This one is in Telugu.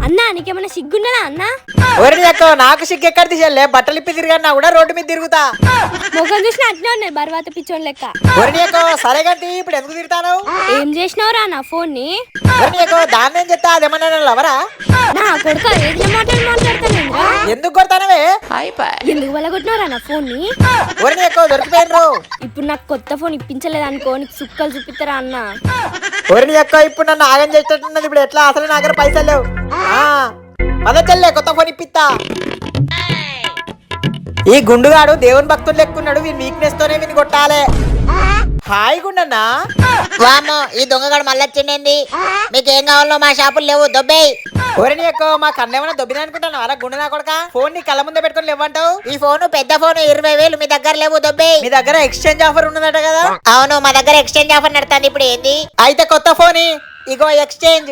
అన్నా నీకేమైనా సిగ్గున్నదా అన్న? ఎవరిని అక్క నాకు సిగ్గు ఎక్కడ తీసేయాలి? బట్టలు ఇప్పి తిరిగన్నా కూడా రోడ్డు మీద తిరుగుతా. ముఖం చూసిన అట్నే ఉన్నాయి బర్వాత పిచ్చోన్ లెక్క. ఎవరిని అక్క సరే గంటి ఇప్పుడు ఎందుకు తిరుగుతాను? ఏం చేసినవురా నా ఫోన్ ని? ఎవరిని అక్క దాన్ని ఏం చెప్తా అదేమన్నా లవరా? నా కొడుక ఏది మాట్లాడుతానేంద్రా? ఎందుకు కొడతానవే? ఎందుకు వలగొట్టినవరా నా ఫోన్ ని? ఎవరిని అక్క దొరికిపోయినరు? ఇప్పుడు నాకు కొత్త ఫోన్ ఇప్పించలేదు అనుకో నీకు సుక్కలు చూపిస్తారా అన్న? ఎవరిని అక్క ఇప్పుడు నన్ను ఆగం చేసేటట్టున్నది. ఇప్పుడు ఎట్లా అసలు నా దగ్గర పైసలు లేవు. పద చెల్లె కొత్త ఫోన్ ఇప్పిస్తా. ఈ గుండుగాడు దేవుని భక్తులు లెక్కున్నాడు. వీని వీక్నెస్ తోనే వీని కొట్టాలే. హాయ్ గుండన్నా. వామ్మో ఈ దొంగగాడు మళ్ళొచ్చిండేంది? మీకేం కావాలో మా షాపులు లేవు దొబ్బేయ్. ఓరని ఎక్కువ మా కన్నేమన్నా దొబ్బినా అనుకుంటాను. అలా గుండె నా కొడక ఫోన్ నీ కళ్ళ ముందే పెట్టుకుని లేవంటావు. ఈ ఫోను పెద్ద ఫోను 20,000 మీ దగ్గర లేవు దొబ్బేయ్. మీ దగ్గర ఎక్స్చేంజ్ ఆఫర్ ఉన్నదట కదా? అవును మా దగ్గర ఎక్స్చేంజ్ ఆఫర్ నడుతుంది. ఇప్పుడు ఏంది? అయితే కొత్త ఫోన్ ఇగో ఎక్స్చేంజ్.